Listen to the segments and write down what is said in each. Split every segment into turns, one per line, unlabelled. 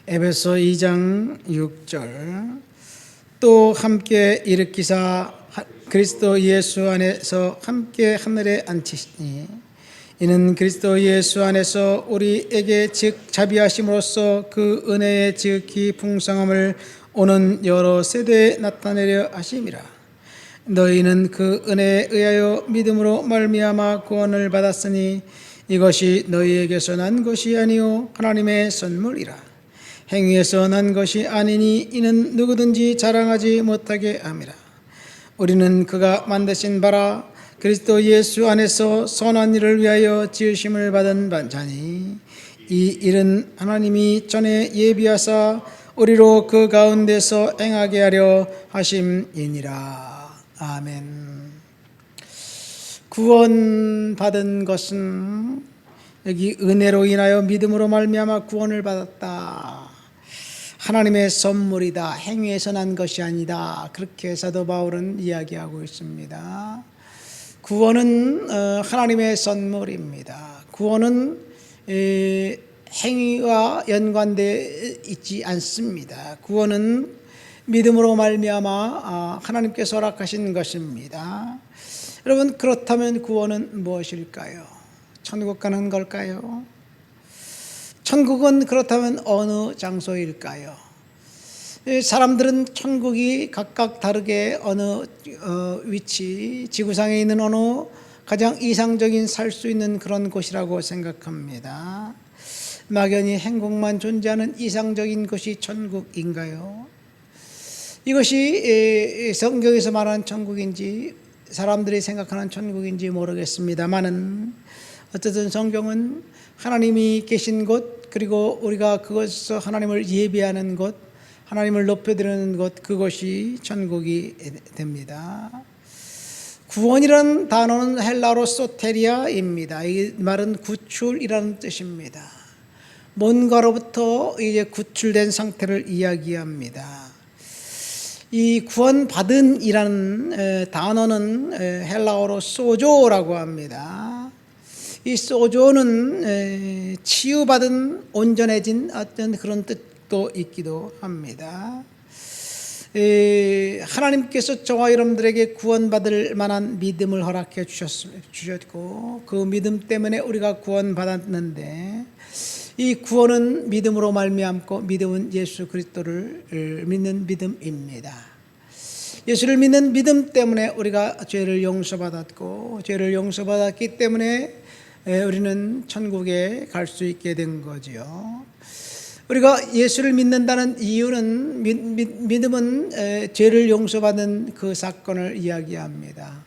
에베소 2장 6절 또 함께 일으키사 그리스도 예수 안에서 함께 하늘에 앉히시니 이는 그리스도 예수 안에서 우리에게 즉 자비하심으로써 그 은혜의 지극히 풍성함을 오는 여러 세대에 나타내려 하심이라. 너희는 그 은혜에 의하여 믿음으로 말미암아 구원을 받았으니 이것이 너희에게서 난 것이 아니요 하나님의 선물이라. 행위에서 난 것이 아니니 이는 누구든지 자랑하지 못하게 함이라. 우리는 그가 만드신 바라 그리스도 예수 안에서 선한 일을 위하여 지으심을 받은 자니 이 일은 하나님이 전에 예비하사 우리로 그 가운데서 행하게 하려 하심이니라. 아멘. 구원받은 것은 여기 은혜로 인하여 믿음으로 말미암아 구원을 받았다. 하나님의 선물이다. 행위에서 난 것이 아니다. 그렇게 사도 바울은 이야기하고 있습니다. 구원은 하나님의 선물입니다. 구원은 행위와 연관되어 있지 않습니다. 구원은 믿음으로 말미암아 하나님께서 허락하신 것입니다. 여러분, 그렇다면 구원은 무엇일까요? 천국 가는 걸까요? 천국은 그렇다면 어느 장소일까요? 사람들은 천국이 각각 다르게 어느 위치, 지구상에 있는 어느 가장 이상적인 살 수 있는 그런 곳이라고 생각합니다. 막연히 행복만 존재하는 이상적인 곳이 천국인가요? 이것이 성경에서 말하는 천국인지 사람들이 생각하는 천국인지 모르겠습니다만은 어쨌든 성경은 하나님이 계신 곳, 그리고 우리가 그것에서 하나님을 예배하는 곳, 하나님을 높여드리는 곳, 그것이 천국이 됩니다. 구원이라는 단어는 헬라어로 소테리아입니다. 이 말은 구출이라는 뜻입니다. 뭔가로부터 이제 구출된 상태를 이야기합니다. 이 구원받은 이라는 단어는 헬라어로 소조라고 합니다. 이 소조는 치유받은, 온전해진 어떤 그런 뜻도 있기도 합니다. 하나님께서 저와 여러분들에게 구원받을 만한 믿음을 허락해 주셨고 그 믿음 때문에 우리가 구원받았는데 이 구원은 믿음으로 말미암고 믿음은 예수 그리스도를 믿는 믿음입니다. 예수를 믿는 믿음 때문에 우리가 죄를 용서받았고 죄를 용서받았기 때문에 우리는 천국에 갈 수 있게 된 거죠. 우리가 예수를 믿는다는 이유는 믿음은 죄를 용서받는 그 사건을 이야기합니다.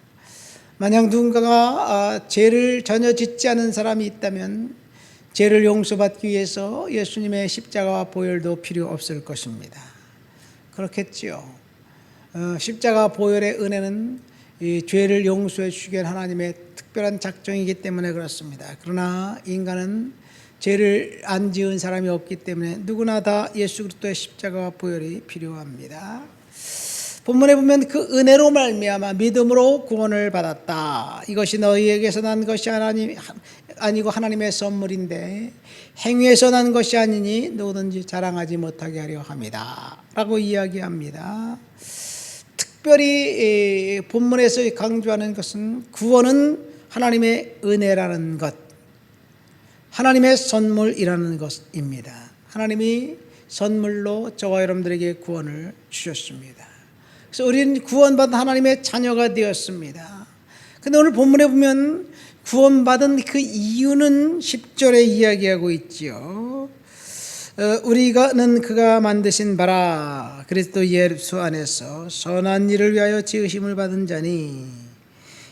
만약 누군가가 죄를 전혀 짓지 않은 사람이 있다면 죄를 용서받기 위해서 예수님의 십자가와 보혈도 필요 없을 것입니다. 그렇겠지요. 십자가 보혈의 은혜는 이 죄를 용서해 주시기 위한 하나님의 특별한 작정이기 때문에 그렇습니다. 그러나 인간은 죄를 안 지은 사람이 없기 때문에 누구나 다 예수 그리스도의 십자가와 보혈이 필요합니다. 본문에 보면 그 은혜로 말미암아 믿음으로 구원을 받았다. 이것이 너희에게서 난 것이 아니고 하나님의 선물인데 행위에서 난 것이 아니니 누구든지 자랑하지 못하게 하려 함이다 라고 이야기합니다. 특별히 본문에서 강조하는 것은 구원은 하나님의 은혜라는 것, 하나님의 선물이라는 것입니다. 하나님이 선물로 저와 여러분들에게 구원을 주셨습니다. 그래서 우리는 구원받은 하나님의 자녀가 되었습니다. 그런데 오늘 본문에 보면 구원받은 그 이유는 10절에 이야기하고 있지요. 우리가는 그가 만드신 바라 그리스도 예수 안에서 선한 일을 위하여 지으심을 받은 자니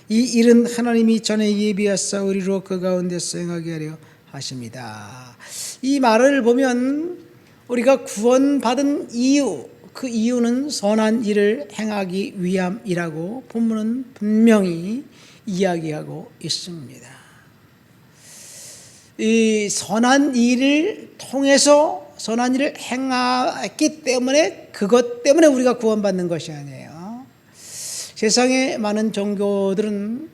이 일은 하나님이 전에 예비하사 우리로 그 가운데서 행하게 하려 하십니다. 이 말을 보면 우리가 구원받은 이유, 그 이유는 선한 일을 행하기 위함이라고 본문은 분명히 이야기하고 있습니다. 이 선한 일을 통해서 선한 일을 행했기 때문에 그것 때문에 우리가 구원받는 것이 아니에요. 세상에 많은 종교들은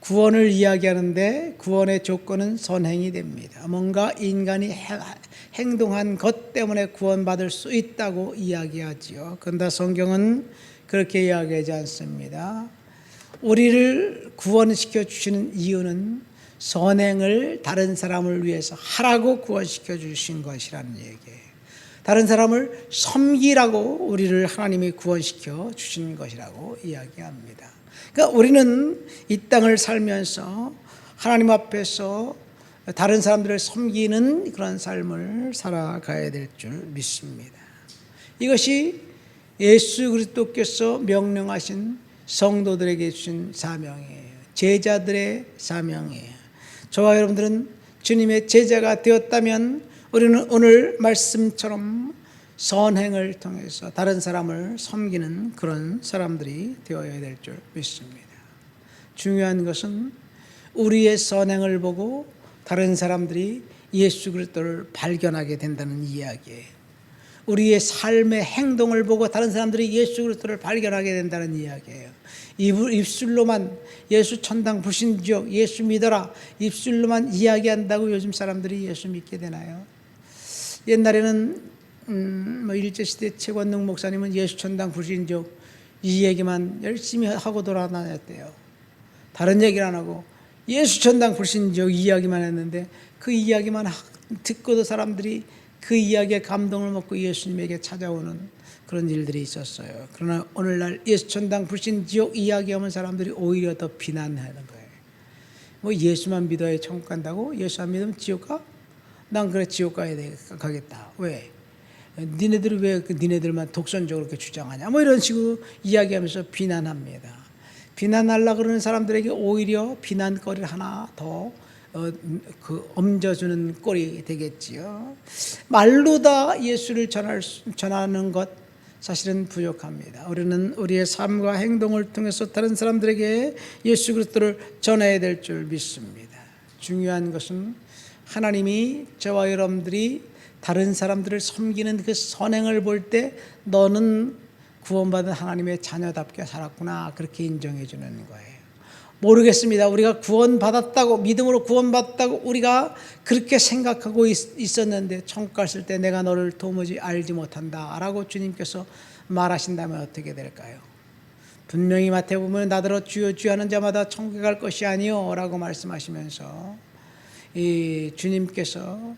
구원을 이야기하는데 구원의 조건은 선행이 됩니다. 뭔가 인간이 행동한 것 때문에 구원받을 수 있다고 이야기하지요. 그런데 성경은 그렇게 이야기하지 않습니다. 우리를 구원시켜 주시는 이유는 선행을 다른 사람을 위해서 하라고 구원시켜 주신 것이라는 얘기예요. 다른 사람을 섬기라고 우리를 하나님이 구원시켜 주신 것이라고 이야기합니다. 그러니까 우리는 이 땅을 살면서 하나님 앞에서 다른 사람들을 섬기는 그런 삶을 살아가야 될 줄 믿습니다. 이것이 예수 그리스도께서 명령하신 성도들에게 주신 사명이에요. 제자들의 사명이에요. 저와 여러분들은 주님의 제자가 되었다면 우리는 오늘 말씀처럼 선행을 통해서 다른 사람을 섬기는 그런 사람들이 되어야 될 줄 믿습니다. 중요한 것은 우리의 선행을 보고 다른 사람들이 예수 그리스도를 발견하게 된다는 이야기예요. 우리의 삶의 행동을 보고 다른 사람들이 예수 그리스도를 발견하게 된다는 이야기예요. 입술로만 예수 천당 불신지옥 예수 믿어라 입술로만 이야기한다고 요즘 사람들이 예수 믿게 되나요? 옛날에는 일제시대 최권능 목사님은 예수 천당 불신지옥 이 얘기만 열심히 하고 돌아다녔대요. 다른 얘기를 안 하고 예수 천당 불신지옥 이야기만 했는데 그 이야기만 듣고도 사람들이 그 이야기에 감동을 먹고 예수님에게 찾아오는 그런 일들이 있었어요. 그러나 오늘날 예수 천당 불신 지옥 이야기하면 사람들이 오히려 더 비난하는 거예요. 뭐 예수만 믿어야 천국 간다고? 예수 안 믿으면 지옥 가? 난 그래 지옥 가겠다. 왜? 니네들이 왜 니네들만 독선적으로 그렇게 주장하냐? 뭐 이런 식으로 이야기하면서 비난합니다. 비난하려고 그러는 사람들에게 오히려 비난거리를 하나 더 얹어주는 꼴이 되겠지요. 말로 다 예수를 전하는 것 사실은 부족합니다. 우리는 우리의 삶과 행동을 통해서 다른 사람들에게 예수 그리스도를 전해야 될 줄 믿습니다. 중요한 것은 하나님이 저와 여러분들이 다른 사람들을 섬기는 그 선행을 볼 때 너는 구원받은 하나님의 자녀답게 살았구나 그렇게 인정해 주는 거예요. 모르겠습니다. 우리가 구원받았다고 믿음으로 구원받았다고 우리가 그렇게 생각하고 있었는데 천국 갔을 때 내가 너를 도무지 알지 못한다 라고 주님께서 말하신다면 어떻게 될까요? 분명히 마태복음에 나더러 주여 주여 하는 자마다 천국에 갈 것이 아니요 라고 말씀하시면서 이 주님께서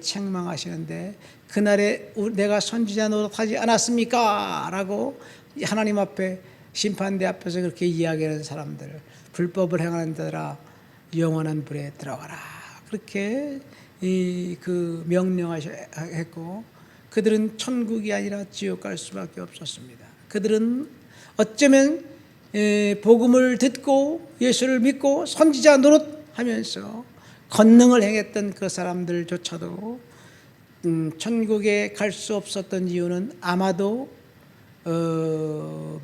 책망하시는데 그날에 내가 선지자 노릇하지 않았습니까? 라고 하나님 앞에 심판대 앞에서 그렇게 이야기하는 사람들 불법을 행하는 자들아 영원한 불에 들어가라 그렇게 그 명령하셨고 그들은 천국이 아니라 지옥 갈 수밖에 없었습니다. 그들은 어쩌면 복음을 듣고 예수를 믿고 선지자 노릇하면서 권능을 행했던 그 사람들조차도 천국에 갈 수 없었던 이유는 아마도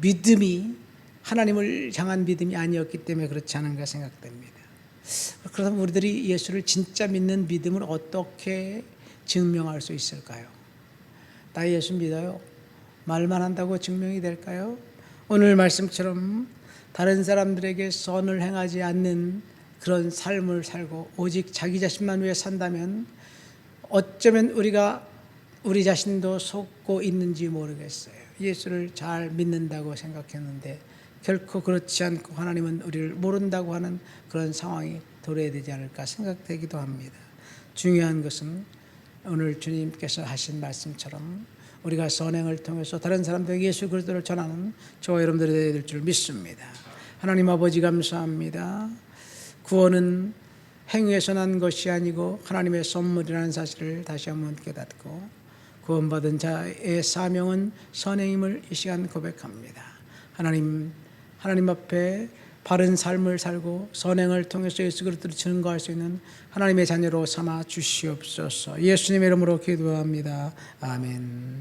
믿음이 하나님을 향한 믿음이 아니었기 때문에 그렇지 않은가 생각됩니다. 그렇다면 우리들이 예수를 진짜 믿는 믿음을 어떻게 증명할 수 있을까요? 나 예수 믿어요. 말만 한다고 증명이 될까요? 오늘 말씀처럼 다른 사람들에게 선을 행하지 않는 그런 삶을 살고 오직 자기 자신만 위해 산다면 어쩌면 우리가 우리 자신도 속고 있는지 모르겠어요. 예수를 잘 믿는다고 생각했는데 결코 그렇지 않고 하나님은 우리를 모른다고 하는 그런 상황이 도래해야 되지 않을까 생각되기도 합니다. 중요한 것은 오늘 주님께서 하신 말씀처럼 우리가 선행을 통해서 다른 사람들에게 예수 그리스도를 전하는 저와 여러분들이 되어야 될 줄 믿습니다. 하나님 아버지 감사합니다. 구원은 행위에서 난 것이 아니고 하나님의 선물이라는 사실을 다시 한번 깨닫고 구원받은 자의 사명은 선행임을 이 시간 고백합니다. 하나님 앞에 바른 삶을 살고 선행을 통해서 예수 그리스도를 증거할 수 있는 하나님의 자녀로 삼아 주시옵소서. 예수님의 이름으로 기도합니다. 아멘.